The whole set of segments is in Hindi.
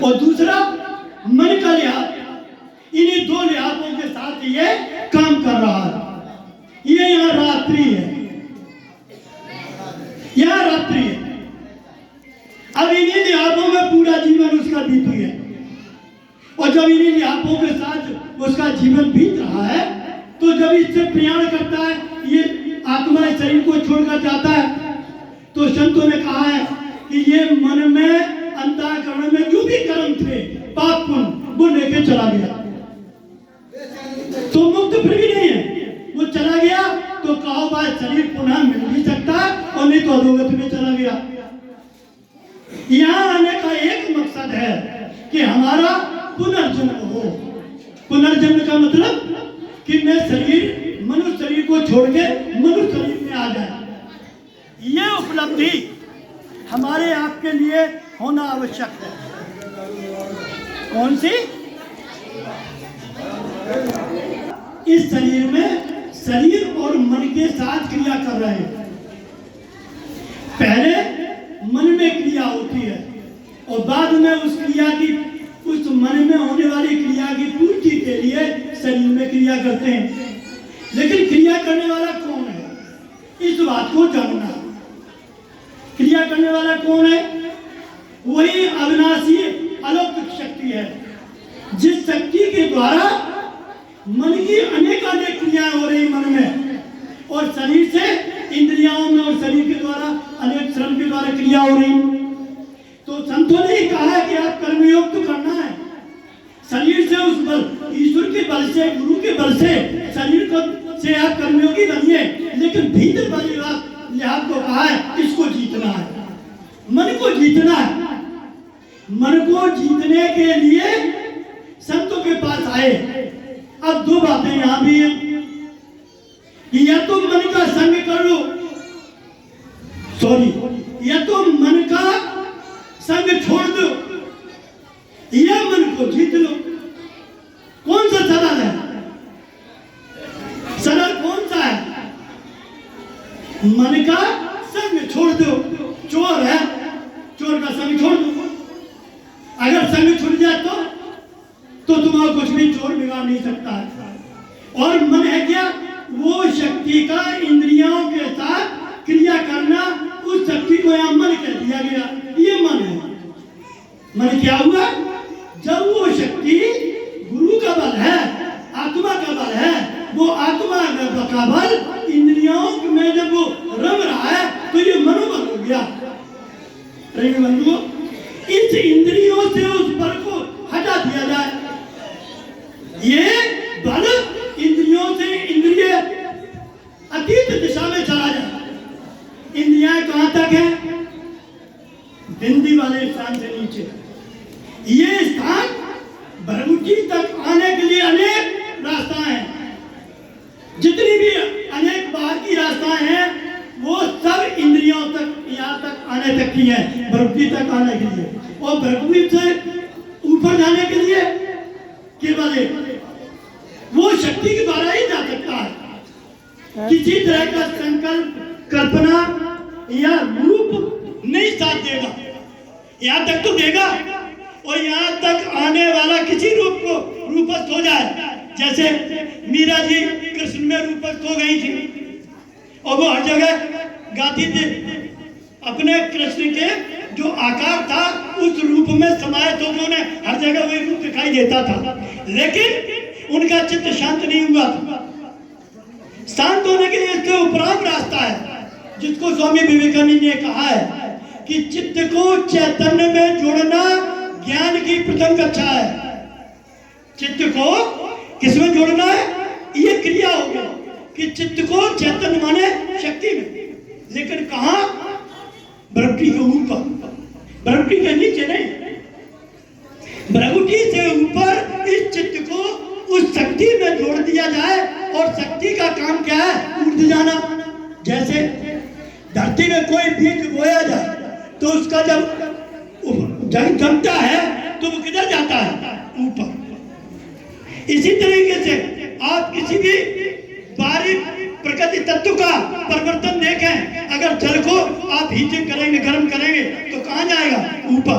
और दूसरा मन का लिहाज। इन्हीं दो लिहाजों के साथ ये काम कर रहा है। ये यहाँ रात्रि है, यहाँ रात्रि है। अब इन्हीं लिहाजों में पूरा जीवन उसका बीत गया, और जब इन्हीं लिहाजों के साथ उसका जीवन बीत रहा है, तो जब इससे प्रयाण करता है, ये आत्मा इस शरीर को छोड़कर जाता है, तो संतों ने कहा है कि ये मन में अंतःकरण में जो भी कर्म थे पाप पुण्य वो लेके चला गया, तो मुक्त फिर भी नहीं है। वो चला गया तो कहो भाई शरीर पुनः मिल भी सकता है, और नहीं तो अधोगत में चला गया। यहाँ आने का एक मकसद है कि हमारा पुनर्जन्म हो। पुनर्जन्म का मतलब कि मैं शरीर मनुष्य शरीर को छोड़ के मनुष्य शरीर में आ जाए। ये उपलब्धि हमारे आपके लिए होना आवश्यक है। कौन सी? इस शरीर में शरीर और मन के साथ क्रिया कर रहे हैं। पहले मन में क्रिया होती है, और बाद में उस क्रिया की, उस मन में होने वाली क्रिया की पूर्ति के लिए शरीर में क्रिया करते हैं। लेकिन क्रिया करने वाला कौन है, इस बात को जानना। क्रिया करने वाला कौन है? वही अविनाशी अलौकिक शक्ति है, जिस शक्ति के द्वारा मन की अनेक क्रियाएं हो रही मन में, और शरीर से इंद्रियों में और शरीर के द्वारा अनेक श्रम के द्वारा क्रिया हो रही। तो संतों ने कहा है कि आप कर्मयोग तो करना है, शरीर से उस बल, ईश्वर के बल से, गुरु के बल से शरीर को से आप कर्मयोगी बनिए, लेकिन भीतर वाली बात आपको कहा है इसको जीतना है, मन को जीतना है। मन को जीतने के लिए संतों के पास आए। अब दो बातें यहां भी हैं, या तो मन का संग कर लो, या तो मन का संग छोड़ दो, या मन को जीत लो। कौन सा सरल है? सरल कौन सा है? मन का संग छोड़ दो। चोर है, चोर का संग छोड़ दो। अगर संग छूट जाए तो तुम्हारा कुछ भी चोर बिगाड़ नहीं सकता है। और मन है क्या? वो शक्ति का इंद्रियों के साथ क्रिया करना, उस शक्ति को यहाँ मन कह दिया गया। ये मन है। मन क्या हुआ? जब वो शक्ति गुरु का बल है, आत्मा का बल है, वो आत्मा का बल इंद्रियों में जब वो रम रहा है, तो ये मनोबल हो गया। बंधुओं, इस इंद्रियों से उस बल को हटा दिया जाए। ये बल इंद्रियों से इंद्रिय अतीत दिशा में चला जाए। इंद्रियां कहां तक है? बिंदी वाले स्थान से नीचे। ये स्थान भ्रमुटी तक आने के लिए अनेक रास्ताएं हैं। जितनी भी अनेक बाहर की रास्ताएं हैं, वो सब इंद्रियों तक, यहाँ तक आने तक की है, भ्रमुटी तक आने के लिए। और भ्रमुटी से ऊपर जाने के लिए केवल वो शक्ति के द्वारा ही जा सकता है। किसी तरह का संकल्प, कल्पना या रूप नहीं साथ देगा। यहाँ तक तो देगा, और यहाँ तक आने वाला किसी रूप को रूपस्थ हो जाए। जैसे मीरा जी कृष्ण में रूपस्थ हो गई थी, और वो हर जगह गाती थी। अपने कृष्ण के जो आकार था उस रूप में समाये, तो उन्होंने हर जगह वही रूप दिखाई देता था। लेकिन उनका चित्त शांत नहीं हुआ था। शांत होने के लिए इसके उपरांत रास्ता है, जिसको स्वामी विवेकानंद ने कहा है कि चित्त को चैतन्य में जोड़ना ज्ञान की प्रथम कक्षा है। चित्त को किसमें जोड़ना है? ये क्रिया होगी कि चित्त को चैतन्य माने शक्ति में, लेकिन कहां? भ्रमटी के ऊपर, भ्रमटी के नीचे नहीं। भ्रमटी से ऊपर इस चित्त को उस शक्ति में जोड़ दिया जाए, और शक्ति का काम क्या है? उड़ जाना। जैसे धरती में कोई बीज बोया जाए, तो उसका जब जमता है तो वो किधर जाता है? ऊपर। इसी तरीके से आप किसी भी बारीक प्रकृति तत्व का परिवर्तन देखें। अगर जल को आप हीटिंग करेंगे, गर्म करेंगे, तो कहां जाएगा? ऊपर।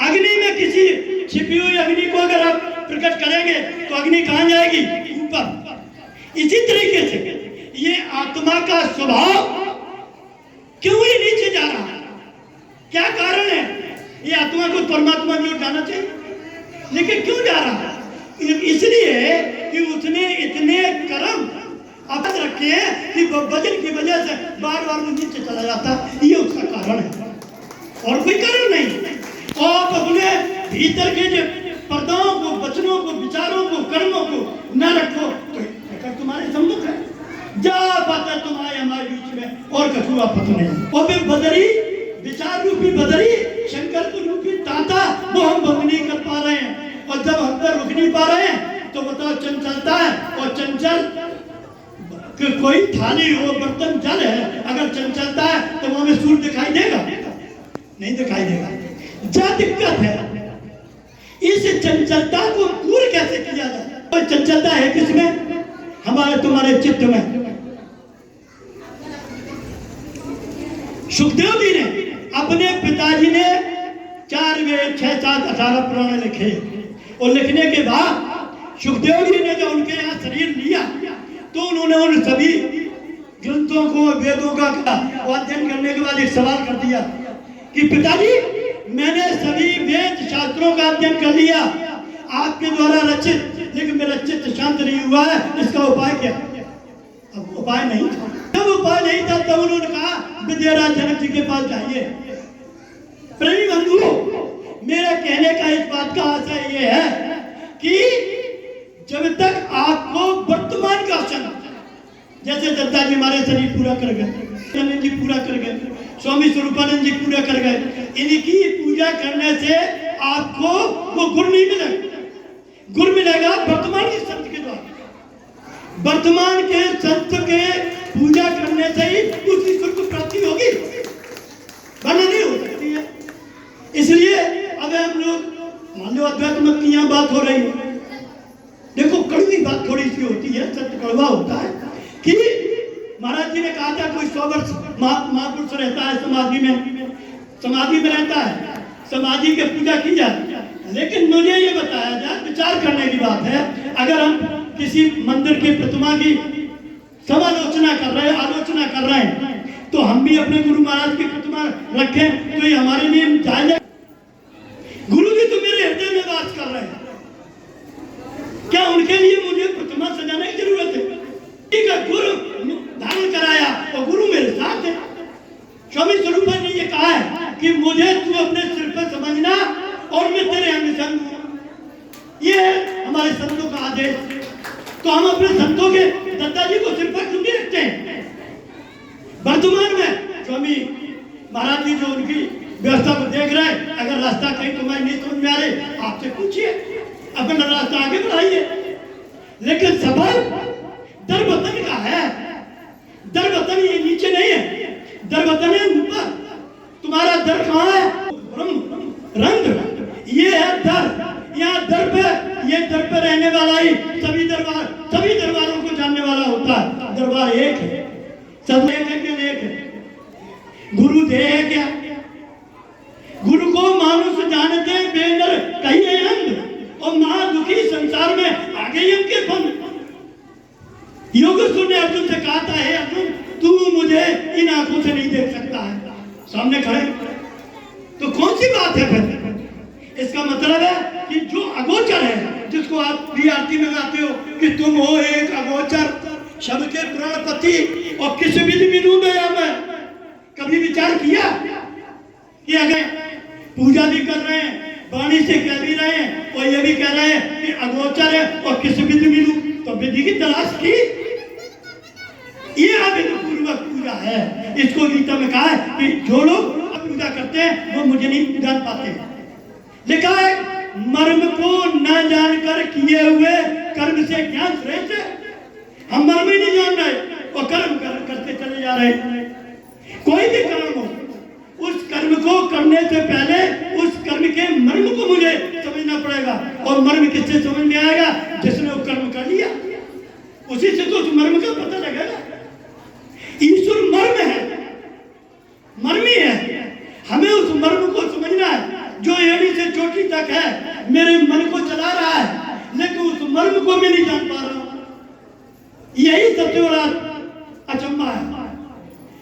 अग्नि में में किसी छिपी हुई अग्नि को अगर आप प्रकट करेंगे तो अग्नि कहां जाएगी? ऊपर। इसी तरीके से ये आत्मा का स्वभाव क्यों ये नीचे जा रहा है? क्या कारण है? ये आत्मा को परमात्मा की ओर जाना चाहिए, लेकिन क्यों जा रहा है? इसलिए कि उसने इतने कर्म अब रखे हैं कि वजन की वजह से बार बार नीचे चला जाता। ये उसका कारण है और कोई कारण नहीं। और अपने भीतर के जो पर्दाओं को, वचनों को, विचारों को, कर्मों को न रखो तो तुम्हारे सम्मुख है। जा पाता तुम्हारे हमारे बीच में और कछुआ पत नहीं। और फिर बदरी, विचार रूपी बदरी, शंकर को रूपी ताता, वो हम भंग नहीं कर पा रहे हैं। और जब हम पर रुक नहीं पा रहे हैं तो बताओ चंचलता है। और चंचल कोई थाली हो, बर्तन जल है, अगर चंचलता है तो वहां में सूर्य दिखाई देगा? नहीं दिखाई देगा। क्या दिक्कत है? इस चंचलता को दूर कैसे किया जाए? और चंचलता है किसमें? हमारे तुम्हारे चित्त में। सुखदेव जी ने, अपने पिताजी ने 4 वेद 6 7 18 पुराण लिखे और लिखने के बाद सुखदेव जी ने जब उनके यहाँ शरीर लिया तो उन्होंने उन सभी ग्रंथों को, वेदों का अध्ययन करने के बाद एक सवाल कर दिया कि पिताजी, मैंने सभी वेद शास्त्रों का अध्ययन कर लिया आपके द्वारा रचित, लेकिन मेरा चित्त शांत नहीं हुआ है, इसका उपाय क्या? अब उपाय नहीं था। जब उपाय नहीं था तब उन्होंने कहा विद्याराज जनक जी के पास जाइए। प्रेमी बंधुओं, मेरे कहने का इस बात का आशय ये है कि जब तक आपको वर्तमान का क्षण, जैसे दत्ता जी हमारे शरीर पूरा कर गए, जी पूरा कर गए, स्वामी स्वरूपानंद जी पूरा कर गए, इनकी पूजा करने से आपको वो गुण नहीं मिलेगा। गुण मिलेगा वर्तमान के संत के द्वारा। वर्तमान के संत के पूजा करने से ही उस ईश्वर को प्राप्ति होगी, वरना नहीं हो सकती है। इसलिए अब हम लोग मान लो अध्यात्म की यहाँ बात हो रही है, देखो कड़वी बात थोड़ी सी होती है, सत्य कड़वा होता है कि महाराज जी ने कहा था कोई 100 वर्ष महापुरुष रहता है समाधि में रहता है, समाधि की पूजा की जाए। लेकिन मुझे ये बताया जाए, विचार करने की बात है, अगर हम किसी मंदिर की प्रतिमा की समालोचना कर रहे हैं, आलोचना कर रहे हैं, तो हम भी अपने गुरु महाराज की प्रतिमा रखें तो ये हमारे लिए जायज है? गुरु जी तो मेरे हृदय में वास कर रहे हैं, क्या उनके लिए मुझे प्रतिमा सजाने की जरूरत है? ठीक है, गुरु धारण कराया और गुरु मेरे साथ है। स्वामी स्वरूपानंद ने ये कहा है कि मुझे तू अपने सिर पर समझना और मैं तेरे अंग संग हूं। ये है हमारे संतों का आदेश। तो हम अपने संतों के दत्ता जी को सिर पर क्यों नहीं रखते हैं? वर्तमान में स्वामी महाराज जी जो उनकी व्यवस्था को देख रहे हैं, अगर रास्ता कहीं तुम्हारी नहीं समझ में आ रहे, आपसे पूछिए, अपना रास्ता आगे बढ़ाइए। लेकिन सबब दर वतन का है। दर वतन ये नीचे नहीं है, दर वतन है ऊपर। तुम्हारा दर कहाँ है? रंग। ये है दर। यहाँ दर पे, ये दर पे रहने वाला ही सभी दरबारों को जानने वाला होता है। दरबार एक है, सब एक है क्या? एक है। गुरु देह है क्या? गुरु को मानुष जानते बेनर कहिए अंग, और महादुखी संसार में आगे उनके फंद। योगेश्वर ने अर्जुन से कहा था, हे अर्जुन, तू मुझे इन आंखों से नहीं देख सकता है, सामने खड़े, तो कौन सी बात है फिर? इसका मतलब है कि जो अगोचर है, जिसको आप भी आरती में गाते हो कि तुम हो एक अगोचर, सबके प्राणपति और किस विधि विनू दया में, कभी विचार किया कि अगर पूजा भी कर रहे हैं, वाणी से कह भी रहे हैं और ये भी कह रहे हैं कि अगोचर है और किस विधि मिलू, तो विधि की तलाश की। ये अविधि पूर्वक पूजा है। इसको गीता में कहा है कि जो लोग पूजा करते हैं वो मुझे नहीं जान पाते। लिखा है, मर्म को न जानकर किए हुए कर्म से ज्ञान श्रेष्ठ है। हम मर्म ही नहीं जान रहे और कर्म करते चले जा रहे। कोई भी कर्म हो, उस कर्म को करने से पहले उस कर्म के मर्म को मुझे समझना पड़ेगा। और मर्म किससे समझ में आएगा? जिसने वो कर्म कर लिया, उसी से तो उस मर्म का पता लगेगा। ईश्वर मर्म है, मर्मी है। हमें उस मर्म को समझना है। जो एड़ी से चोट बाकी तक है, मेरे मन को चला रहा है, लेकिन उस मर्म को मैं नहीं जान पा रहा हूं। यही सबसे बड़ा अचंभा है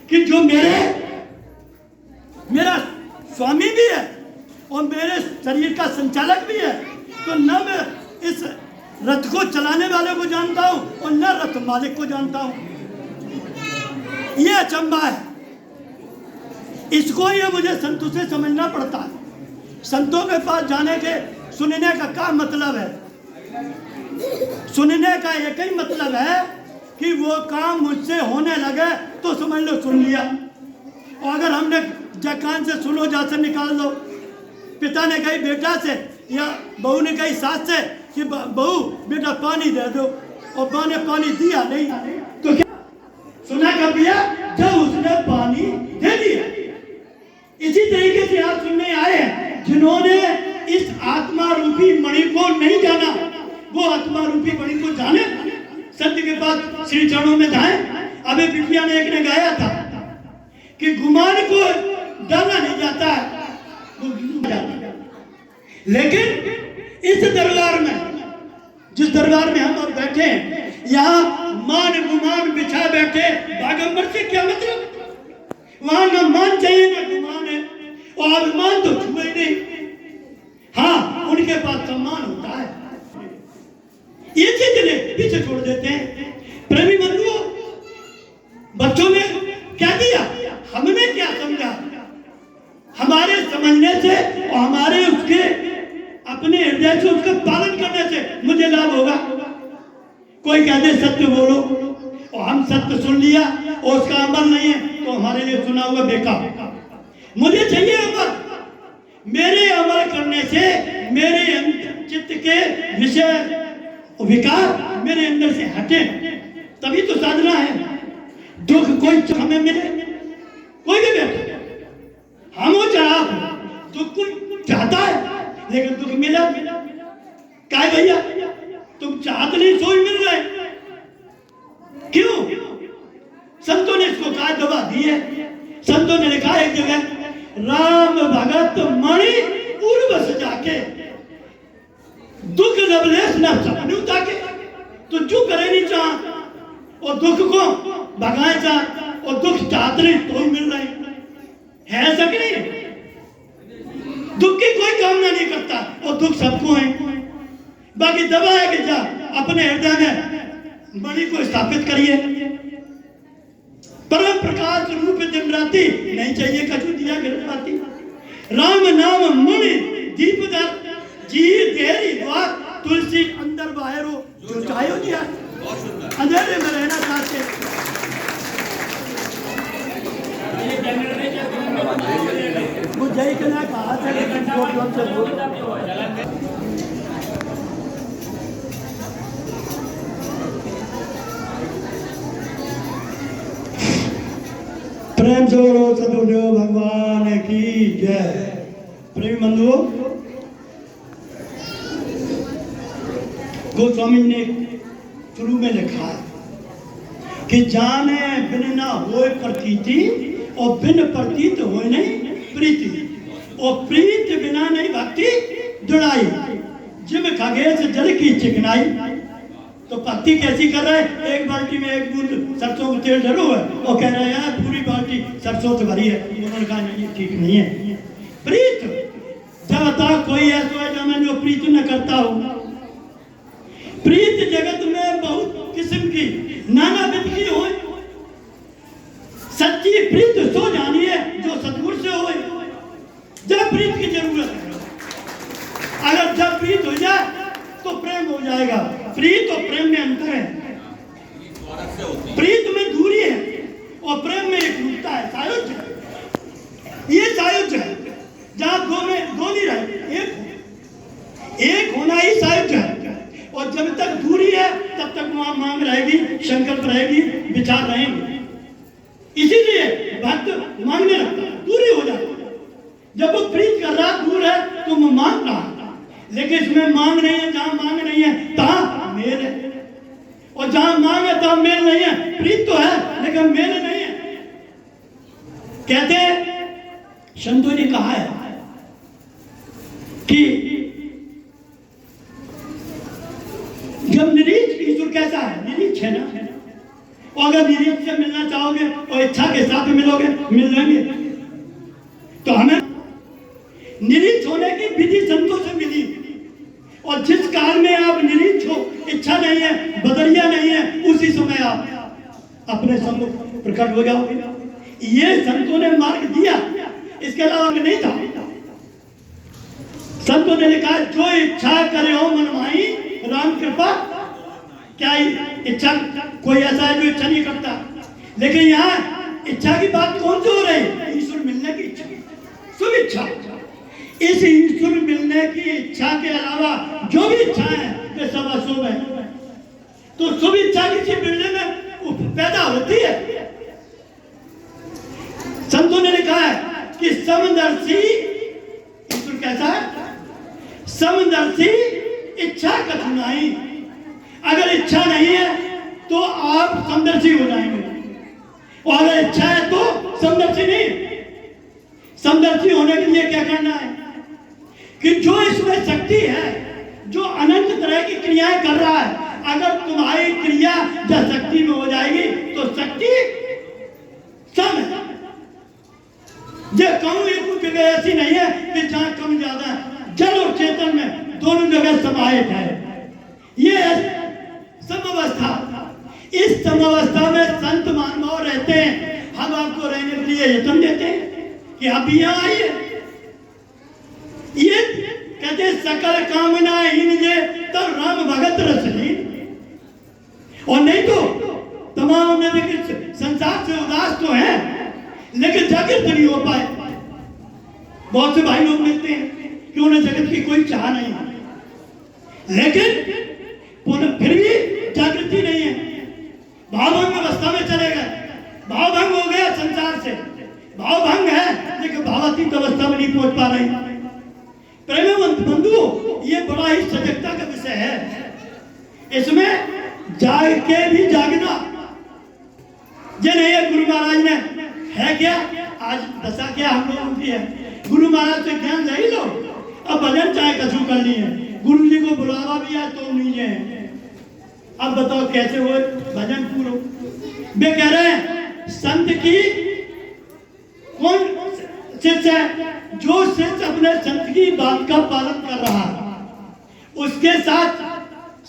कि जो मेरा स्वामी भी है और मेरे शरीर का संचालक भी है, तो न मैं इस रथ को चलाने वाले को जानता हूं और न रथ मालिक को जानता हूं। यह अचंभा है, इसको ये मुझे संतों से समझना पड़ता है। संतों के पास जाने के सुनने का क्या मतलब है? सुनने का एक ही मतलब है कि वो काम मुझसे होने लगे तो समझ लो सुन लिया। और अगर हमने जकान से सुनो जा से निकाल दो, पिता ने कही बेटा से या बहू ने कही सास से कि बहू बेटा पानी दे दो, और माँ ने पानी दिया नहीं, तो क्या सुना कर दिया? जब उसने पानी दे दिया। इसी तरीके से आप सुनने आए हैं जिन्होंने इस आत्मा रूपी मणि को नहीं जाना, वो आत्मा रूपी मणि को जाने, सत्य के पास श्री चरणों में जाए। अभी बिटिया ने एक ने गाया था कि गुमान को डाला नहीं जाता है, लेकिन इस दरबार में, जिस दरबार में हम अब बैठे हैं, यहाँ मान गुमान बिछा बैठे बागंबर से क्या मतलब? वहां न मान चाहिए न गुमान है, और अभिमान तो छुए नहीं। हाँ, उनके पास सम्मान होता है, ये चीज पीछे छोड़ देते हैं। प्रेमी बंधुओं, बच्चों ने क्या किया, हमने क्या समझा? हमारे समझने से और हमारे उसके अपने हृदय से उसका पालन करने से मुझे लाभ होगा। कोई कहते सत्य बोलो, और हम सत्य सुन लिया और उसका अमल नहीं है तो हमारे लिए सुना हुआ बेकार। मुझे चाहिए अमल। मेरे अमल करने से मेरे चित्त के विषय विकार मेरे अंदर से हटे, तभी तो साधना है। दुख कोई हमें मिले, कोई भी बैठे, हम हो चाहे आप, दुख कोई चाहता है, लेकिन दुख मिला क्या भैया? तुम चाहते नहीं, सोच मिल रहे, क्यों? संतों ने इसको कहा, दबा दी है। संतों ने लिखा एक जगह, राम भगत मणि उर्वश जाके दुख लबलेश न सपने ताके। तो जो करे नहीं चाह और दुख को भगाए चाह, और दुख चाहते नहीं तो मिल रहे है सकनी। दुख की कोई कामना नहीं करता और दुख सबको है। बाकी दबा है कि जा अपने हृदय में मणि को स्थापित करिए। परम प्रकाश रूप दिमराती, नहीं चाहिए कछु दिया गिरफ्ताती। राम नाम मणि दीपदार, जी तेरी द्वार तुलसी अंदर बाहर हो, जो चाहे दिया। अंधेरे में रहना चाहते, मुझे के ना कहा था, लेकिन प्रेम से बोलो सदगुरुदेव भगवान की जय। प्रेम बंधुओं, गोस्वामी ने शुरू में लिखा है कि जाने बिन ना होए प्रतीति, और बिन प्रतीत होए नहीं प्रीति, और प्रीत बिना नहीं भक्ति जुड़ाई। जिम खगेश जल की चिकनाई। तो भक्ति कैसी कर रहे हैं? एक बाल्टी में एक बूंद सरसों का तेल डरो है और कह रहे हैं पूरी बाल्टी सरसों से भरी है। उन्होंने कहा नहीं, ठीक नहीं है। प्रीत जब तक कोई ऐसा है जो मैं जो प्रीत न करता हूँ। प्रीत जगत में बहुत किस्म की नाना विध की हो। सच्ची प्रीत सो जानी है जो सतगुरु से हो। जब प्रीत की जरूरत है, अगर जब प्रीत हो जाए तो प्रेम हो जाएगा। प्रीत और प्रेम में अंतर है। प्रीत में दूरी है और प्रेम में एक रूपता है, सायुज्य है। ये सायुज्य है जहां दो में दो नहीं रहे, एक होना ही सायुज्य है। और जब तक दूरी है तब तक वहां मांग रहेगी, संकल्प रहेगी, विचार रहेंगे। इसीलिए भक्त मांगने लगता है, दूरी हो जाती है। जब वो प्रीत कर रहा दूर है तो वो मांग रहा, लेकिन इसमें मांग नहीं है। जहां मांग नहीं है तहां मेल है, और जहां मांग है तहां मेल नहीं है। प्रीत तो है लेकिन मेल नहीं है। कहते हैं संतों ने कहा है कि जब निरीक्ष ईश्वर कैसा है, निरीक्ष है ना, और अगर निरीक्ष से मिलना चाहोगे और इच्छा के साथ मिलोगे, मिल लेंगे। तो हमें निरीक्ष होने की विधि संतों से मिली, और जिस काल में आप निरीक्ष हो, इच्छा नहीं है, बदरिया नहीं है, उसी समय आप अपने सम्मुख प्रकट हो जाओगे। ये संतों ने मार्ग दिया, इसके अलावा नहीं था। संतों ने लिखा, जो इच्छा करे हो मन माही राम कृपा। क्या इच्छा, कोई ऐसा है जो इच्छा नहीं करता, लेकिन यहाँ इच्छा की बात कौन सी हो रही? ईश्वर मिलने की इच्छा, शुभ इच्छा। इस ईश्वर मिलने की इच्छा के अलावा जो भी इच्छा है वे सब अशुभ है। तो शुभ इच्छा किसी मिलने में पैदा होती है। संतों ने लिखा है कि समदर्शी ईश्वर कैसा है? समदर्शी इच्छा कठिनाई। अगर इच्छा नहीं है तो आप समदर्शी हो जाएंगे, और अगर इच्छा है तो समदर्शी नहीं। समदर्शी होने के लिए क्या करना है कि जो इसमें शक्ति है, जो अनंत तरह की क्रियाएं कर रहा है, अगर तुम्हारी क्रिया जब शक्ति में हो जाएगी तो शक्ति सम है। जो कहूं एक जगह ऐसी नहीं है कि जहां कम ज्यादा है, जड़ और चेतन में दोनों जगह समाहित है। ये समअवस्था, इस समअवस्था में संत महानुभाव रहते हैं। हम आपको रहने के लिए यत्न देते हैं कि आप यहाँ आइए। ये कहते सकल कामना इनजे तब राम भगत रसलीन। और नहीं तो तमाम संसार से उदास तो है, लेकिन जगत नहीं हो पाए। बहुत से भाई लोग मिलते हैं कि उन्हें जगत की कोई चाह नहीं है, लेकिन फिर भी जागृति नहीं है। भावभंग अवस्था में चले गए, भावभंग हो गया संसार से, भावभंग है लेकिन भावातीत अवस्था में नहीं पहुंच पा रही। प्रेमवंत बंधु, ये बड़ा ही सजगता का विषय है। इसमें जाग के भी जागना ये नहीं है। गुरु महाराज ने है क्या, आज दशा क्या हम लोगों की है, गुरु महाराज से ज्ञान ले लो, अब भजन चाहे कछु करनी है। गुरु जी को बुलावा भी है तो नहीं है। अब बताओ कैसे हो भजन पूरो? वे कह रहे हैं संत की कौन शिष्य है? जो शिष्य अपने संत की बात का पालन कर रहा है, उसके साथ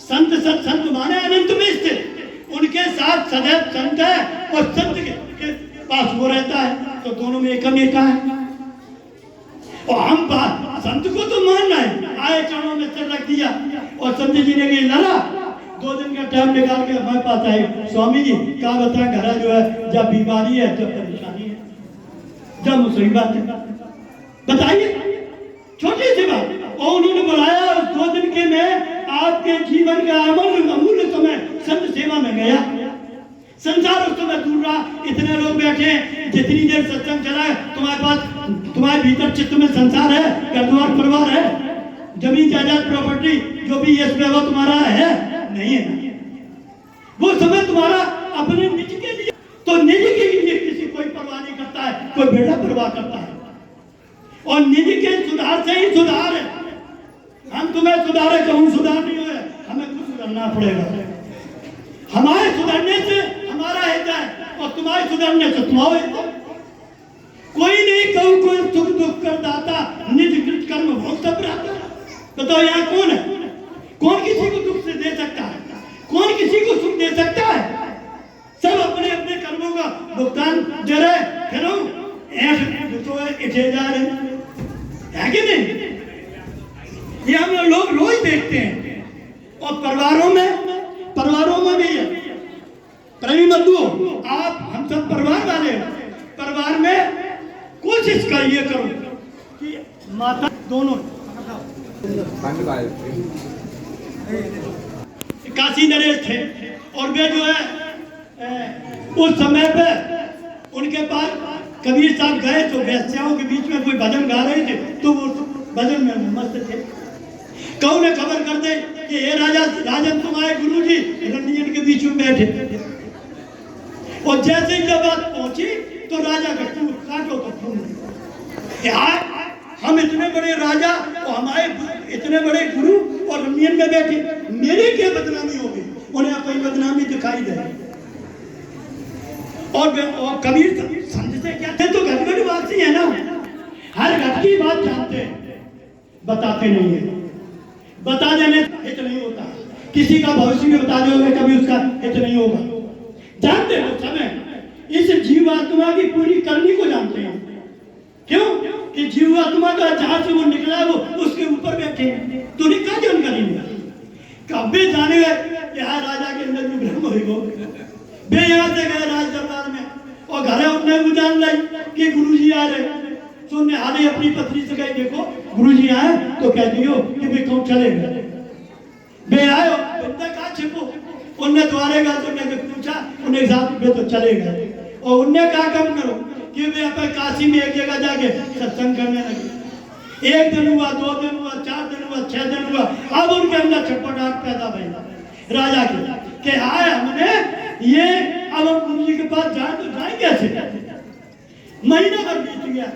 संत संत माने अनंत में स्थित, उनके साथ सदैव संत है और संत के पास वो रहता है, तो दोनों में एकम एका है। और हम संत को तो मानना है, आए चरणों में सिर रख दिया, और संत जी ने लड़ा 2 दिन का टाइम निकाल के हमारे पास आए, स्वामी जी क्या बताएं, घर जो है जब बीमारी है, जब परेशानी है, जब मुसीबत है, बताइए। छोटी सी बात, और उन्होंने बुलाया, उस 2 दिन के में आपके जीवन का अमूल्य समय संत सेवा में गया। संसार उस समय दूर रहा, इतने लोग बैठे, जितनी देर सत्संग चला है, तुम्हारे पास, तुम्हारे भीतर चित्त में संसार है, घर द्वार परिवार है, जमीन जायदाद प्रॉपर्टी जो भी यश वैभव तुम्हारा है, नहीं है। वो समय तुम्हारा अपने निज के लिए, तो निज के लिए किसी कोई परवाह नहीं करता है, कोई बेटा परवाह करता है। और निज के सुधार से ही सुधार है। हम तुम्हें सुधारे, कहूं सुधार नहीं हुए, हमें कुछ सुधरना पड़ेगा। हमारे सुधरने से हमारा हित है, और तुम्हारे सुधरने से तुम्हारा हित है। कोई नहीं कहूं कोई सुख दुख कर दाता, निज कृत कर्म भोग सब रहता। बताओ यहाँ कौन है? कौन किसी को दुख से दे सकता है? कौन किसी को सुख दे सकता है? सब अपने अपने कर्मों का भुगतान दे रहे। फिर जा रहे है कि नहीं? ये हम लोग रोज देखते हैं। और परिवारों में भी है। प्रेमी बंधु, आप हम सब परिवार वाले, परिवार में कोशिश करिए करो कि माता दोनों काशी नरेश थे, और वे जो है उस समय पे उनके पास कबीर साहब गए, तो वैश्याओं के बीच में कोई भजन गा रहे थे, तो वो भजन में मस्त थे। कौन ने खबर कर दे कि ये राजन तुम्हारे गुरु जी रंजन के बीच में बैठे। और जैसे ही जब बात पहुंची तो राजा का काटो तो खून। हम इतने बड़े राजा और हमारे इतने बड़े गुरु और रमनियन में बैठे, मेरी क्या बदनामी होगी? उन्हें कोई बदनामी दिखाई दे। और कबीर समझते क्या थे? तो घटघटवासी है ना, हर घट की बात जानते हैं, बताते नहीं है। बता देने हित नहीं होता, किसी का भविष्य भी बता दोगे कभी उसका हित नहीं होगा। जानते हो समय इस जीवात्मा की पूरी करनी को जानते हैं। क्यों कि जीवात्मा का जहां से वो निकला है वो उसके ऊपर बैठे हैं, तो उन्हें क्या जानकारी नहीं। कभी जाने गए यहाँ राजा के अंदर जो ब्रह्म हो बे यहाँ से गए राज दरबार में और घर उठने को जान लाई कि गुरुजी आ रहे। तो उन्हें हाले अपनी पत्नी से कही देखो गुरुजी आए तो कह दियो कि वे कौन चले गए। बे आयो कहा छिपो, उनने द्वारे गए तो उन्हें पूछा, उन्हें साथ वे तो चले गए। और उनने कहा कम करो कि वे अपने काशी में एक जगह जाके सत्संग करने लगे। एक दिन हुआ, 2 दिन हुआ, 4 दिन हुआ, 6 दिन हुआ। अब उनके अंदर छटपटाहट पैदा भई राजा की कि आए हमने ये अब हम गुरु जी के पास जाए तो जाए कैसे? महीना भर बीत गया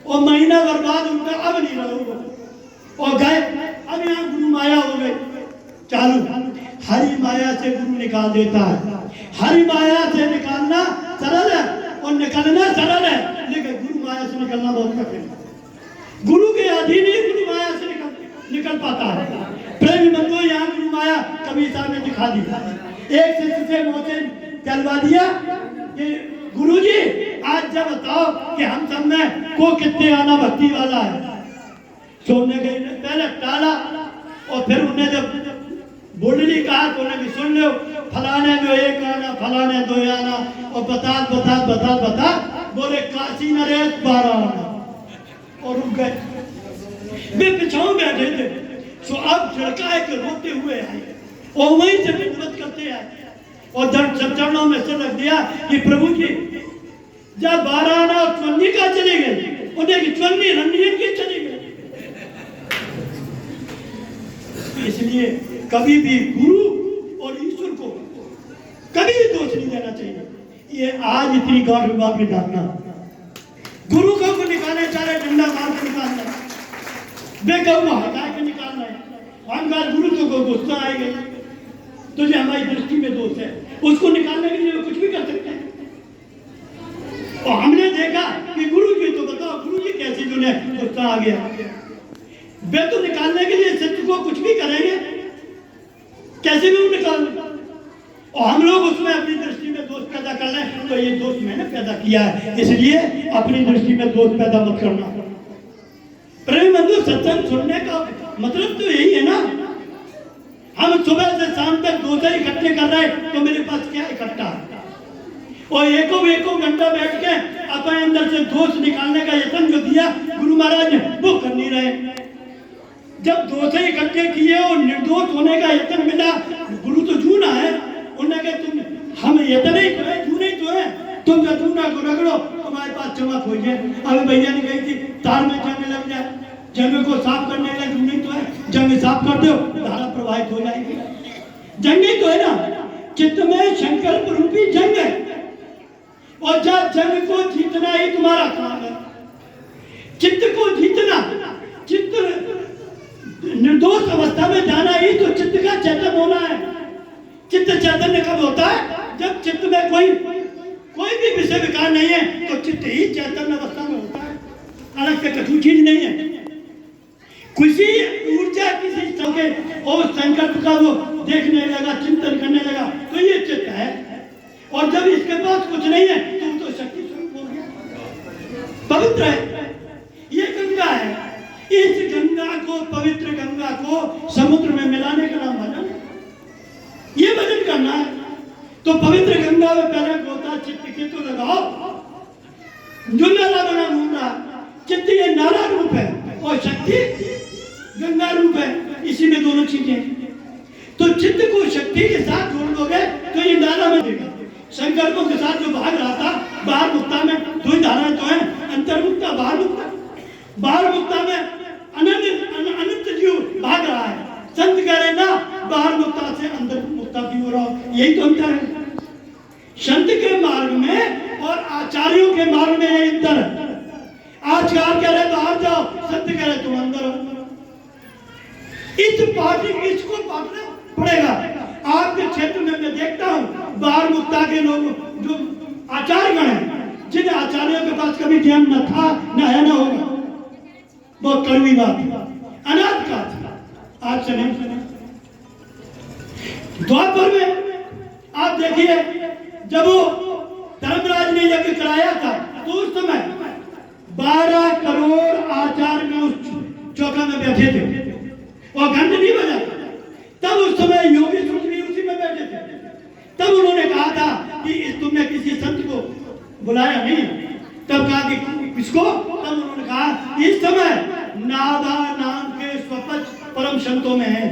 और महीना भर बाद उनका अब नहीं रहो और गए। अब यहाँ गुरु माया हो गई चालू। हरि माया से गुरु निकाल देता है। हरि माया से निकालना सरल है और निकलना सरल है, लेकिन गुरु माया से निकलना बहुत कठिन है। गुरु के अधीन ही गुरु माया से निकल पाता है। प्रेम बंधु यहाँ गुरु माया कबीर साहब ने दिखा दी। एक शिष्य से मोहसिन कहलवा दिया कि गुरुजी आज जब बताओ कि हम सब में को कितने आना भक्ति वाला है। सोने गए पहले टाला और फिर उन्हें जब बोलने कहा तो उन्हें सुन लो, फलाने जो 1 आना, फलाने 2 आना और बता बोले काशी नरेश 12 आना और रुक गए। वे पिछाओं बैठे थे। सो अब लड़का है कि रोते हुए आए और वहीं से विनवत करते आए और चरणों में से रख दिया कि प्रभु जी जब 12 आना और 24 का चले गए, उन्हें 24 रमनियन के चले गए। इसलिए कभी भी गुरु और ईश्वर को कभी दोष नहीं देना चाहिए। ये आज इतनी गांठ विभाग की धारणा, गुरु को निकालने चाह रहे, डंडा मार के निकालना, बेगम हटा के निकालना है। अहंकार गुरु को गुस्सा आई गई, तुझे हमारी दृष्टि में दोष है, उसको निकालने के लिए कुछ भी कर सकते हैं। और हमने देखा कि गुरु जी तो बताओ गुरु जी कैसे जुने गुस्सा आ गया, वे तो निकालने के लिए सत्य को कुछ भी करेंगे, कैसे भी वो निकाल। और हम लोग उसमें अपनी दृष्टि में दोष पैदा कर लें तो ये दोष मैंने पैदा किया है, इसलिए अपनी दृष्टि में दोष पैदा मत करना। प्रेम बंधु सत्संग सुनने का मतलब तो यही है ना। हम सुबह से शाम तक दोष इकट्ठे कर रहे हैं तो मेरे पास क्या इकट्ठा है? और एको घंटा बैठ के अपने अंदर से दोष निकालने का यत्न जो दिया गुरु महाराज ने वो कर नहीं रहे। जब दोष इकट्ठे किए और निर्दोष होने का यत्न मिला, गुरु तो जूना है, उन्होंने कहा तुम हम यत्न ही तो है, जूने ही तो है, तुम जो जूना को रगड़ो तुम्हारे पास चमक हो जाए। अभी भैया ने कही थी तार में जंग लग जाए, जंग को साफ करने का जूने तो है, जंग साफ कर दो धारा प्रवाहित हो जाएगी। जंग ही तो है ना, चित्त में संकल्प रूपी जंग है और जब जंग को जीतना ही तुम्हारा काम है। चित्त को जीतना, चित्त निर्दोष अवस्था में जाना ही तो चित्त का चैतन्य होना है। चित्त चैतन्य कब होता है? जब चित्त में कोई भी विषय विकार नहीं है तो चित्त ही चैतन्य अवस्था में होता है, अलग से कठोर चीज नहीं है। किसी ऊर्जा किसी के और संकल्प का वो देखने लगा, चिंतन करने लगा तो ये चित्त है। और जब इसके पास कुछ नहीं है तो शक्ति स्वरूप हो गया, पवित्र है। ये गंगा है, इस गंगा को, पवित्र गंगा को समुद्र में मिलाने का नाम भजन है। ये भजन करना है तो पवित्र गंगा में पहले गोता चित्त के तो लगाओ, जो नाला बना घूम रहा। चित्त ये नाला रूप है और शक्ति गंगा रूप है, इसी में दोनों चीजें। तो चित्त को शक्ति के साथ जोड़ दोगे तो ये नाला में देगा। संकल्पों के साथ जो भाग रहा था, बाहर मुक्ता में दो ही धाराएं तो है, अंतर्मुक्ता बाहर मुक्ता। बाहर मुक्ता में अनंत जीव भाग रहा है, संत कह रहे ना बाहर मुक्ता से अंदर मुक्ता की हो रहा हो, यही तो अंतर है। संत के मार्ग में और आचार्यों के मार्ग में यही अंतर है। भाषाकार कह रहे बाहर जाओ, संत कह रहे तुम अंदर हो। इस पार्टी इसको बांटना पड़ेगा। आपके क्षेत्र में मैं देखता हूँ बाहर मुक्ता के लोग जो आचार्यगण हैं, जिन आचार्यों के पास कभी ज्ञान न था, न है, न होगा, बहुत कड़वी बात, अनाथ का आज से नहीं सुने। द्वापर में आप देखिए, जब वो धर्मराज ने यज्ञ कराया था तो उस समय 12 करोड़ आचार्य उस चौका में बैठे थे और घंट नहीं बजा। तब उस समय योगी सूर्य भी उसी में बैठे थे। तब उन्होंने कहा था कि तुमने किसी संत को बुलाया नहीं। तब कहा कि किसको? तब उन्होंने कहा इस समय नाभा नाम के स्वपच परम संतों में है।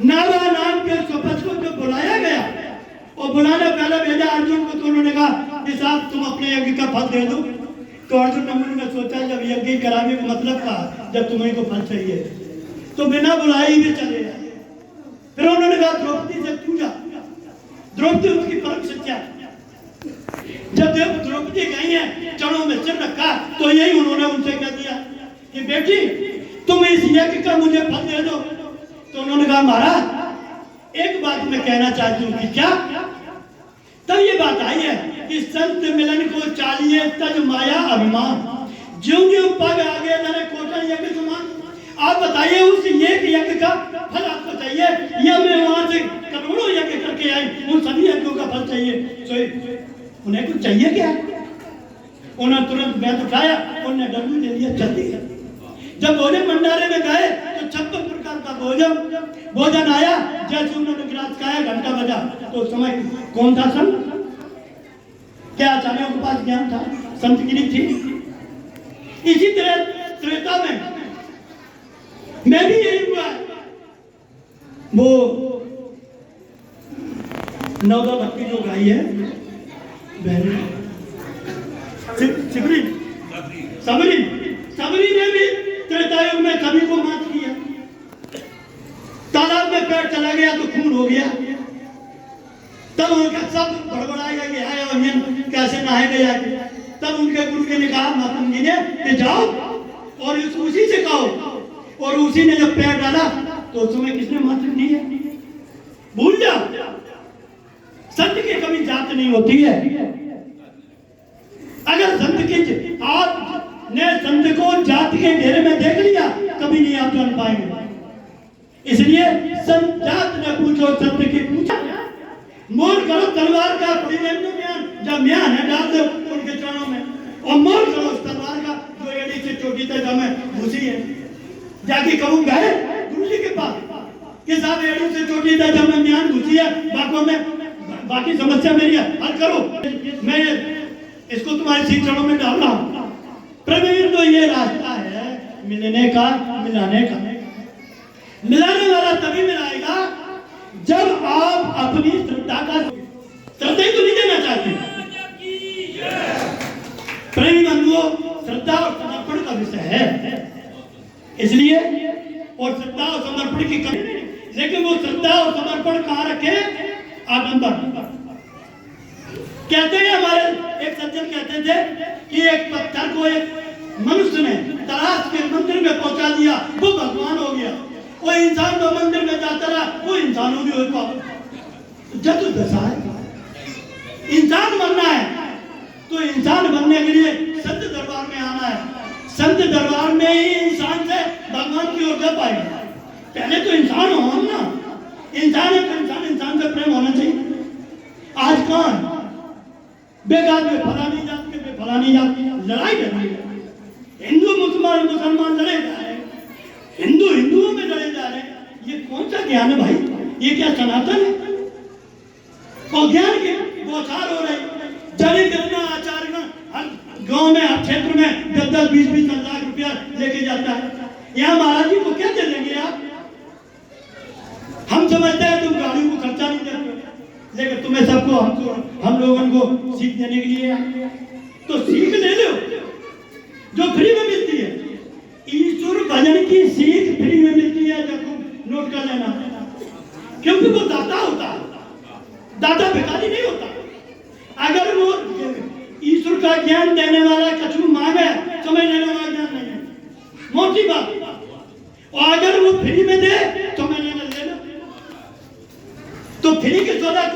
नाभा नाम के स्वपच को जब बुलाया गया और बुलाने पहले भेजा अर्जुन को, तो उन्होंने कहा कि साहब तुम अपने यज्ञ का फल दे दो। तो अर्जुन ने मन में सोचा जब यज्ञ कराने का मतलब था जब तुम्हें को फल चाहिए तो बिना बुलाई भी चले जाए। फिर उन्होंने कहा द्रौपदी से पूछा, द्रौपदी उसकी परम सच्चा। जब द्रौपदी गई है चरणों में सिर रखा तो यही उन्होंने उनसे कह दिया कि बेटी तुम इस यज्ञ का मुझे फल दे दो। तो उन्होंने कहा महाराज एक बात मैं कहना चाहती हूँ कि क्या? तब ये बात आई है कि संत मिलन को चाहिए तज माया अभिमान, ज्यों ज्यों पग आगे धरे कोटन यज्ञ समान। आप बताइए उस एक यज्ञ का फल आपको चाहिए या मैं वहां से करोड़ों यज्ञ करके आई उन सभी यज्ञों का फल चाहिए? उन्हें कुछ चाहिए क्या? उन्हें तुरंत बैठ उठाया, उन्होंने डब्लू ले लिया, चल दिया। जब भोजन भंडारे में गए तो 56 प्रकार का भोजन आया। जैसे उन्होंने गिलास खाया, घंटा बजा, तो उस समय कौन था संत? क्या आचार्यों के पास ज्ञान था? संतगिरी थी? इसी तरह त्रेता में मैं भी यही हुआ। वो नवदा भक्ति जो गाई है सबरी ने भी त्रेतायुग में सभी को मात किया। तालाब में पैर चला गया तो खून हो गया। तब उनका सब बड़बड़ाएगा कि आया और कैसे नहाएगा जाके। तब उनके गुरु ने कहा महात्मा जी ने कि जाओ और उसी से कहो। और उसी ने जब पैर डाला तो उस समय किसने मात दी है? भूल जाओ, संत की कभी जात नहीं होती है। अगर संत की आपने संत को जात के घेरे में देख लिया कभी नहीं आप जान पाएंगे। इसलिए संत जात ने पूछो, संत की पूछा। मोर करो तलवार का ज्ञान, जब म्यान है डाल दो उनके चरणों में। और मोर करो उस तलवार का जो एड़ी से चोटी तक हमें घुसी है। जाके कहूंगा गुरु जी के पास कि साहब एड़ी से चोटी तक हमें म्यान घुसी है, बाकी समस्या मेरी है, हल करो। मैं इसको तुम्हारे सीट चरणों में डाल रहा हूं। प्रवीण तो ये रास्ता है मिलने का, मिलाने का। मिलाने वाला तभी मिलाएगा जब आप अपनी श्रद्धा का श्रद्धा ही तो नहीं देना चाहते। प्रेमी बंधुओं, श्रद्धा और समर्पण का विषय है। इसलिए और श्रद्धा और समर्पण की कमी, लेकिन वो श्रद्धा और समर्पण कहाँ रखे? आडंबर। कहते हैं हमारे एक सज्जन कहते थे कि एक पत्थर को एक मनुष्य ने तराश के मंदिर में पहुंचा दिया, वो भगवान हो गया। वो इंसान तो मंदिर में जाता रहा, वो इंसान हो गया। जब दशा है इंसान बनना है तो इंसान बनने के लिए संत दरबार में आना है। संत दरबार में ही इंसान से भगवान की ओर जा पाएगा। पहले तो इंसान हो हम ना, इंसान है तो इंसान से प्रेम होना चाहिए। आज कौन बेगार में फलानी जात के फलानी जात लड़ाई कर रही है। हिंदू मुसलमान लड़े जा रहे हैं, हिंदू हिंदुओं में लड़े जा रहे हैं। ये कौन सा ज्ञान है भाई? ये क्या सनातन है? और ज्ञान के बौछार हो रहे। चरित्र आचार्य गांव में हर क्षेत्र में 10-10, 20-20 लाख रुपया लेके जाता है। यहाँ महाराज जी को क्या दे देंगे आप? हम समझते हैं तुम गाड़ियों को खर्चा नहीं देते, लेकिन तुम्हें सबको हम लोगों को सीख देने के लिए तो सीख ले लो जो फ्री में मिलती है। ईश्वर भजन की सीख फ्री में मिलती है, जब नोट कर लेना, क्योंकि वो दाता होता है, दाता भिखारी नहीं होता। अगर वो ईश्वर का ज्ञान देने वाला कछु मांगे, समझ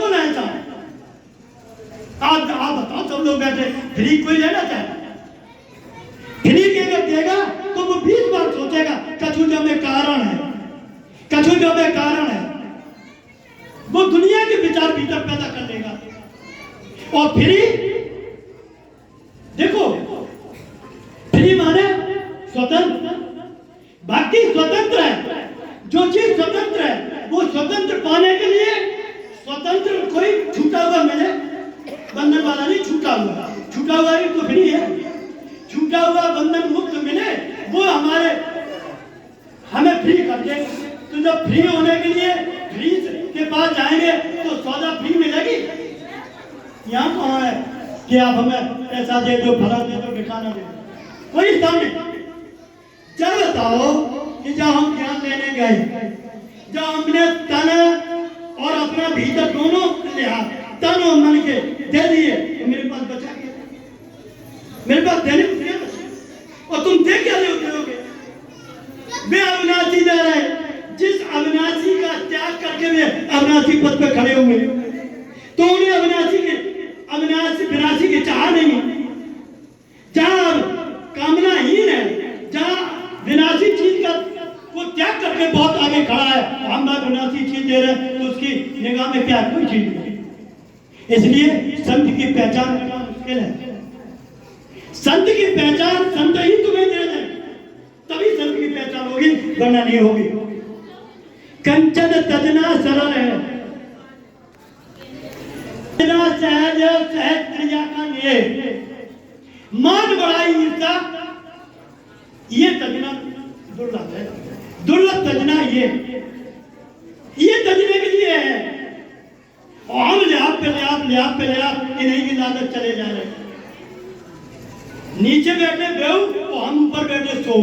बिल्कुल ऐसा। आप बताओ, सब लोग बैठे, फ्री कोई लेना चाहे? फ्री के अगर देगा तो वो 20 बार सोचेगा, कछु जो में कारण है, कछु जो में कारण है। वो दुनिया के विचार भीतर पैदा कर लेगा। और फ्री देखो, फ्री माने स्वतंत्र। बाकी स्वतंत्र है, जो चीज स्वतंत्र है वो स्वतंत्र पाने के लिए स्वतंत्र कोई छूटा हुआ मिले, बंधन वाला नहीं, छूटा हुआ ही तो फ्री है। छूटा हुआ बंधन मुक्त मिले वो हमें फ्री कर दे। तो जब फ्री होने के लिए फ्री के पास जाएंगे तो सौदा फ्री मिलेगी। यहाँ कहाँ है कि आप हमें पैसा दे दो, फला दे दो, ठिकाना दे दो, कोई स्थान नहीं। जब बताओ कि जब हम ज्ञान लेने गए, जब हमने तन और अपना भीतर दोनों लिहाज, तन और मन के दे दिए, तो मेरे पास बचा क्या? मेरे पास देने को क्या बचा? और तुम दे क्या लोगे? वे अविनाशी दे रहे, जिस अविनाशी का त्याग करके वे अविनाशी पद पे खड़े हुए, तो उन्हें अविनाशी विनाशी की चाह नहीं। जहां कामनाहीन है, जहां विनाशी चीज का वो त्याग करके बहुत आगे खड़ा है, हम विनाशी चीज दे रहे हैं, तो उसकी निगाह में क्या कोई चीज नहीं। इसलिए संत की पहचान करना मुश्किल है। संत की पहचान संत ही तुम्हें दे दे, तभी संत की पहचान होगी, वरना नहीं होगी। कंचन तजना सरल है, सहज सहज क्रिया का नियम, मान बढ़ाई ईर्षा, ये तजना दुर्लभ है। दुर्लभ तजना ये तजने के लिए है। और हम लिहाज पे लिहाज इन्हीं की लालच चले जा रहे हैं। नीचे बैठे बेहू तो हम ऊपर बैठे सो।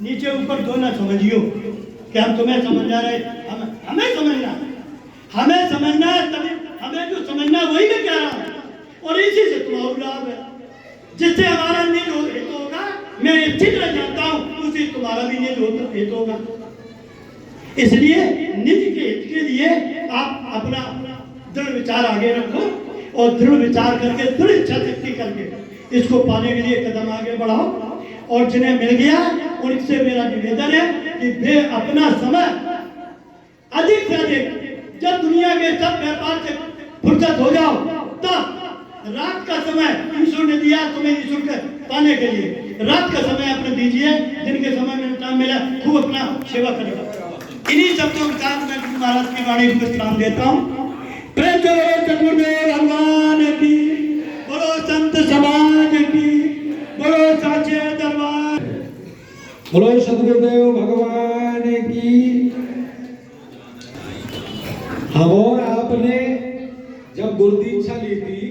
नीचे ऊपर दो ना समझियो कि हम तुम्हें समझ जा रहे, हमें समझना है। तभी हमें जो समझना है वही मैं कह रहा हूँ। और इसी से तुम्हारा लाभ है, जिससे हमारा निज हित होगा। मैं अच्छी तरह जानता हूँ, उसी तुम्हारा भी निज हित होगा। इसलिए निज के हित के लिए आप अपना दृढ़ विचार आगे रखो, और दृढ़ विचार करके, दृढ़ इच्छा शक्ति करके इसको पाने के लिए कदम आगे बढ़ाओ। और जिन्हें मिल गया उनसे मेरा निवेदन है कि वे अपना समय अधिक से अधिक, जब दुनिया के सब व्यापार से फुर्सत हो जाओ, तब रात का समय ईश्वर ने दिया तुम्हें, ईश्वर के पाने के लिए रात का समय अपने दीजिए। दिन के समय में टाइम मिला खूब अपना सेवा करेगा। इन्हीं शब्दों के साथ मैं गुरु महाराज की वाणी को विश्राम देता हूँ। प्रेम से सद्गुरुदेव भगवान की, बोलो संत समाज की, बोलो साचे दरबार, बोलो सद्गुरुदेव भगवान की। हम और आपने जब गुरु दीक्षा ली थी,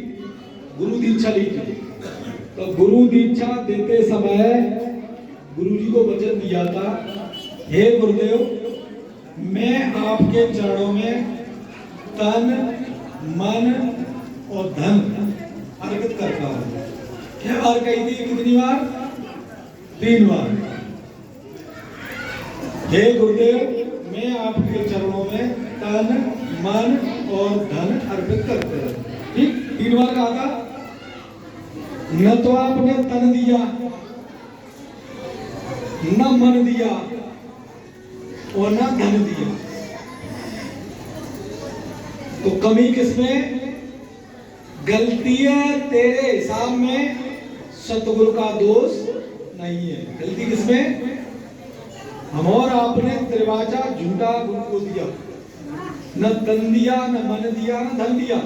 तो गुरु दीक्षा देते समय गुरु जी को वचन दिया था, हे गुरुदेव, मैं आपके चरणों में तन मन और धन अर्पित करता हूँ। क्या बार कही थी? कितनी बार? 3 बार। हे गुरुदेव, मैं आपके चरणों में तन मन और धन अर्पित करते हैं। ठीक, 3 बार कहा था। न तो आपने तन दिया, न मन दिया और न धन दिया, तो कमी किसमें? गलती है तेरे हिसाब में, सतगुरु का दोष नहीं है। गलती किसमें? हम और आपने त्रिवाचा झूठा गुरु को दिया, न तन दिया, न मन दिया, न धन दिया।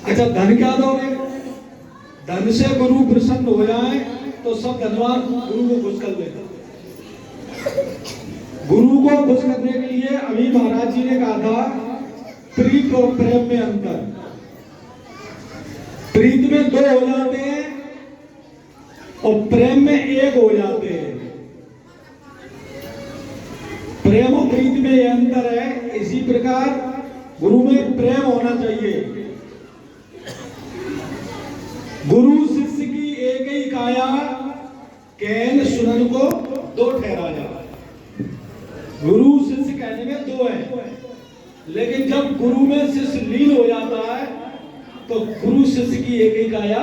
अच्छा, धन क्या दोगे? धन से गुरु प्रसन्न हो जाए तो सब धनवान गुरु को खुश कर देगा। गुरु को खुश करने के लिए अभी महाराज जी ने कहा था, प्रीत और प्रेम में अंतर। प्रीत में 2 हो जाते हैं और प्रेम में 1 हो जाते हैं। प्रेम और प्रीत में यह अंतर है। इसी प्रकार गुरु में प्रेम होना चाहिए। गुरु शिष्य की एक ही काया, कहन सुनन को 2 ठहराया। गुरु शिष्य कहने में 2 है, लेकिन जब गुरु में शिष्य लीन हो जाता है तो गुरु शिष्य की एक ही काया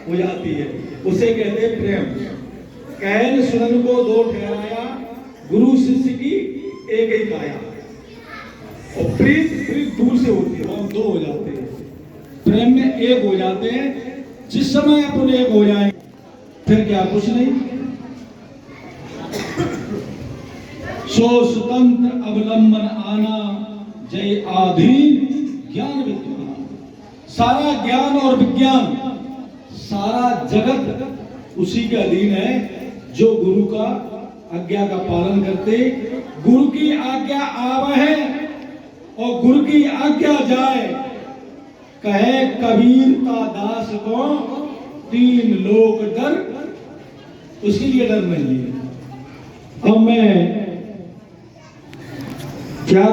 हो जाती है, उसे कहते हैं प्रेम। कहन सुनन को दो ठहराया, गुरु शिष्य की एक ही काया। और प्रीत प्रीत दूर से होती है, हम दो हो जाते हैं, प्रेम में एक हो जाते हैं। जिस समय अपन एक हो जाए फिर क्या कुछ नहीं। सो स्वतंत्र अवलंबन आना, जय आधीन ज्ञान विज्ञान। सारा ज्ञान और विज्ञान, सारा जगत उसी के अधीन है जो गुरु का आज्ञा का पालन करते। गुरु की आज्ञा आवहे और गुरु की आज्ञा जाए, कहे कबीर का दास को तीन लोक डर, उसके लिए डर नहीं है। अब मैं क्या